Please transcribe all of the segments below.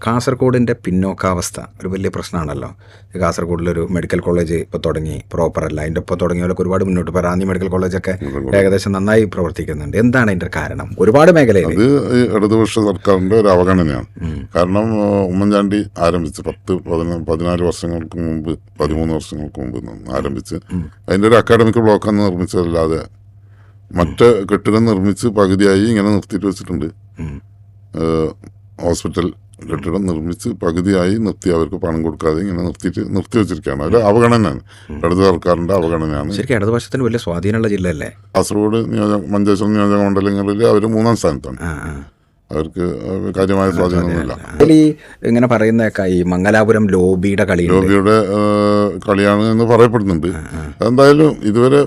കാസർഗോഡിൻ്റെ പിന്നോക്കാവസ്ഥ ഒരു വലിയ പ്രശ്നമാണല്ലോ. കാസർഗോഡിലൊരു medical college ഇപ്പോൾ തുടങ്ങി, പ്രോപ്പറല്ല. അതിൻ്റെ ഒപ്പം തുടങ്ങിയവരൊക്കെ ഒരുപാട് മുന്നോട്ട് ഇപ്പോൾ റാന്നി മെഡിക്കൽ കോളേജൊക്കെ ഏകദേശം നന്നായി പ്രവർത്തിക്കുന്നുണ്ട്. എന്താണ് അതിൻ്റെ കാരണം? ഒരുപാട് മേഖലയിൽ അത് ഇടതുപക്ഷ സർക്കാരിൻ്റെ ഒരു അവഗണനയാണ്. കാരണം ഉമ്മൻചാണ്ടി ആരംഭിച്ച് 14 വർഷങ്ങൾക്ക് മുമ്പ് 13 വർഷങ്ങൾക്ക് മുമ്പ് ആരംഭിച്ച് അതിൻ്റെ ഒരു അക്കാഡമിക് ബ്ലോക്ക് അന്ന് നിർമ്മിച്ചതല്ലാതെ മറ്റ് കെട്ടിടം നിർമ്മിച്ച് പകുതിയായി ഇങ്ങനെ നിർത്തിയിട്ട് വെച്ചിട്ടുണ്ട്. ഹോസ്പിറ്റൽ കെട്ടിടം നിർമ്മിച്ച് പകുതിയായി നിർത്തി അവർക്ക് പണം കൊടുക്കാതെ ഇങ്ങനെ നിർത്തി വെച്ചിരിക്കുകയാണ്. ഒരു അവഗണനയാണ്, ഇടതു സർക്കാരിൻ്റെ അവഗണനയാണ്. ശരിക്കും ഇടതുപക്ഷത്തിന് വലിയ സ്വാധീനമുള്ള ജില്ലയല്ലേ കാസർഗോഡ് മഞ്ചേശ്വരം നിയോജക മണ്ഡലങ്ങളിൽ അവർ 3-ാം സ്ഥാനത്താണ്. അവർക്ക് കാര്യമായ സ്വാധീനമൊന്നുമില്ല. ഈ ഇങ്ങനെ പറയുന്നതൊക്കെ ഈ മംഗലാപുരം ലോബിയുടെ കളിയാണ് എന്ന് പറയപ്പെടുന്നുണ്ട്. എന്തായാലും ഇതുവരെ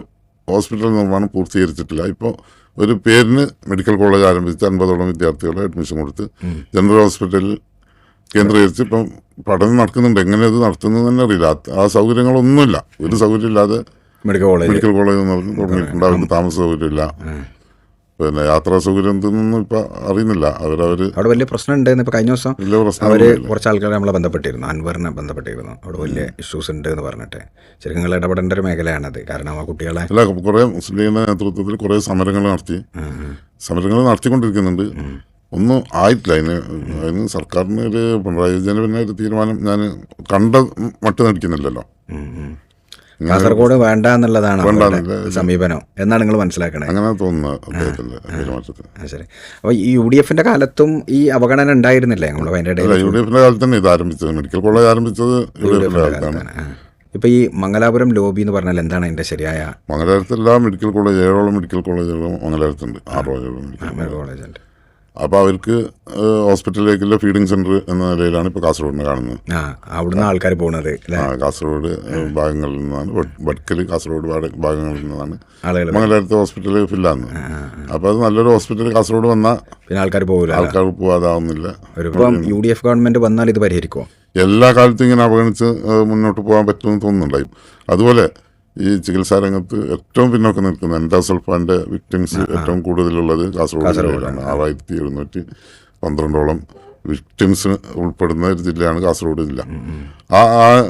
ഹോസ്പിറ്റൽ നിർമ്മാണം പൂർത്തീകരിച്ചിട്ടില്ല. ഇപ്പോൾ ഒരു പേരിന് മെഡിക്കൽ കോളേജ് ആരംഭിച്ച് 50ഓളം വിദ്യാർത്ഥികളെ അഡ്മിഷൻ കൊടുത്ത് ജനറൽ ഹോസ്പിറ്റലിൽ കേന്ദ്രീകരിച്ച് ഇപ്പം പഠനം നടക്കുന്നുണ്ട്. എങ്ങനെ അത് നടത്തുന്നത് തന്നെ അറിയില്ല. ആ സൗകര്യങ്ങളൊന്നുമില്ല. ഒരു സൗകര്യം ഇല്ലാതെ മെഡിക്കൽ കോളേജ് തുടങ്ങിയിട്ടുണ്ട്. അവർക്ക് താമസ സൗകര്യമില്ല, പിന്നെ യാത്രാ സൗകര്യം എന്തൊന്നും ഇപ്പം അറിയുന്നില്ല. അവിടെ വലിയ പ്രശ്നം ഉണ്ടായിരുന്നു. ഇപ്പോൾ കഴിഞ്ഞ ദിവസം അവർ കുറച്ച് ആൾക്കാരെ നമ്മളെ ബന്ധപ്പെട്ടിരുന്നു, അൻവറിനെ ബന്ധപ്പെട്ടിരുന്നു. അവിടെ വലിയ ഇഷ്യൂസ് ഉണ്ട് എന്ന് പറഞ്ഞിട്ട്. ശരിക്കും നിങ്ങൾ ഇടപെടേണ്ട ഒരു മേഖലയാണത്. കാരണം ആ കുട്ടികളെ കുറേ മുസ്ലിം ലീഗിൻ്റെ നേതൃത്വത്തിൽ കുറേ സമരങ്ങൾ നടത്തിക്കൊണ്ടിരിക്കുന്നുണ്ട്. ഒന്നും ആയിട്ടില്ല. അതിന് സർക്കാരിന് ഒരു പിണറായി വിജയന് പിന്നെ ഒരു തീരുമാനം ഞാൻ കണ്ട മട്ട് നടിക്കുന്നില്ലല്ലോ. കാസർഗോഡ് വേണ്ട എന്നുള്ളതാണ് സമീപനം എന്നാണ് നിങ്ങൾ മനസ്സിലാക്കണേ. അങ്ങനെ തോന്നുന്നത്. ശരി. അപ്പോൾ ഈ UDF-ന്റെ കാലത്തും ഈ അവഗണന ഉണ്ടായിരുന്നില്ലേ? നമ്മൾ UDF-ന്റെ കാലത്ത് തന്നെ ഇത് ആരംഭിച്ചത്. മെഡിക്കൽ കോളേജ് ആരംഭിച്ചത് UDF-ന്റെ കാലത്താണ്. ഇപ്പോൾ ഈ മംഗലാപുരം ലോബി എന്ന് പറഞ്ഞാൽ എന്താണ് അതിൻ്റെ ശരിയായ? മംഗലാപുരത്തെല്ലാ മെഡിക്കൽ കോളേജ് 7ഓളം മെഡിക്കൽ കോളേജുകളും മംഗലാപുരത്തുണ്ട്. 6 കോളേജുണ്ട്. അപ്പോൾ അവർക്ക് ഹോസ്പിറ്റലിലേക്കുള്ള ഫീഡിംഗ് സെന്റർ എന്ന നിലയിലാണ് ഇപ്പോൾ കാസർഗോഡിനെ കാണുന്നത്. അവിടുന്ന് ആൾക്കാർ പോകുന്നത് കാസർഗോഡ് ഭാഗങ്ങളിൽ നിന്നാണ്, വടക്കൽ കാസർഗോഡ് ഭാഗങ്ങളിൽ നിന്നാണ് മംഗലാപുരത്തെ ഹോസ്പിറ്റലിൽ ഫില്ലാകുന്നത്. അപ്പോൾ അത് നല്ലൊരു ഹോസ്പിറ്റൽ കാസർഗോഡ് വന്നാൽ പിന്നെ ആൾക്കാർ പോകാതാവുന്നില്ല. UDF ഗവൺമെന്റ് വന്നാൽ ഇത് പരിഹരിക്കുമോ? എല്ലാ കാലത്തും ഇങ്ങനെ അവഗണിച്ച് മുന്നോട്ട് പോകാൻ പറ്റുമെന്ന് തോന്നുന്നുണ്ടായി. അതുപോലെ ഈ ചികിത്സാ രംഗത്ത് ഏറ്റവും പിന്നോക്കം നിൽക്കുന്ന എൻഡോസൾഫാൻ്റെ വിക്ടിംസ് ഏറ്റവും കൂടുതലുള്ളത് കാസർഗോഡിലാണ്. 6712 വിക്ടിംസ് ഉൾപ്പെടുന്ന ഒരു ജില്ലയാണ് കാസർഗോഡ് ജില്ല.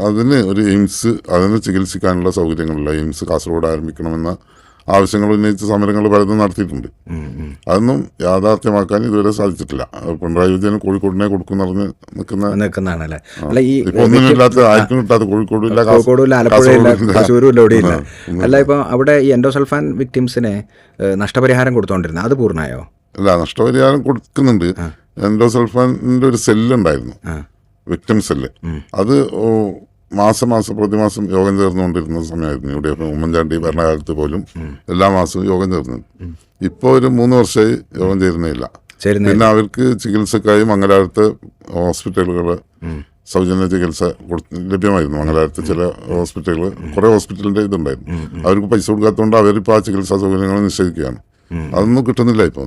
അതിന് ഒരു എയിംസ്, അതിന് ചികിത്സിക്കാനുള്ള സൗകര്യങ്ങളില്ല. എയിംസ് കാസർഗോഡ് ആരംഭിക്കണമെന്ന ആവശ്യങ്ങൾ ഉന്നയിച്ച സമരങ്ങൾ പലതും നടത്തിയിട്ടുണ്ട്. അതൊന്നും യാഥാർത്ഥ്യമാക്കാൻ ഇതുവരെ സാധിച്ചിട്ടില്ല. പിണറായി വിജയൻ കോഴിക്കോടിനെ കൊടുക്കുന്ന നിൽക്കുന്നതാണല്ലേ? ഇപ്പൊ ഒന്നിനില്ലാത്ത, ആർക്കും കിട്ടാത്ത കോഴിക്കോടില്ല, തൃശ്ശൂരില്ല. അല്ല, ഇപ്പം അവിടെ ഈ എൻഡോസൾഫാൻ വിക്ടിംസിന് നഷ്ടപരിഹാരം കൊടുത്തോണ്ടിരുന്നത് അത് പൂർണ്ണമായോ? അല്ല, നഷ്ടപരിഹാരം കൊടുക്കുന്നുണ്ട്. എൻഡോസൾഫാനിന്റെ ഒരു സെല്ലുണ്ടായിരുന്നു, വിക്ടിം സെല്ല്. അത് പ്രതിമാസം യോഗം ചേർന്നുകൊണ്ടിരുന്ന സമയമായിരുന്നു. UDF ഉമ്മൻചാണ്ടി ഭരണകാലത്ത് പോലും എല്ലാ മാസവും യോഗം ചേർന്നത്. ഇപ്പോൾ ഒരു 3 വർഷമായി യോഗം ചേരുന്നില്ല. പിന്നെ അവർക്ക് ചികിത്സക്കായി മംഗലാപുരത്തെ ഹോസ്പിറ്റലുകൾ സൗജന്യ ചികിത്സ ലഭ്യമായിരുന്നു. മംഗലാപുരത്ത് ചില ഹോസ്പിറ്റലുകൾ, കുറേ ഹോസ്പിറ്റലിൻ്റെ ഇതുണ്ടായിരുന്നു. അവർക്ക് പൈസ കൊടുക്കാത്തതുകൊണ്ട് അവരിപ്പോൾ ആ ചികിത്സാ സൗകര്യങ്ങൾ നിഷേധിക്കുകയാണ്. അതൊന്നും കിട്ടുന്നില്ല ഇപ്പോൾ.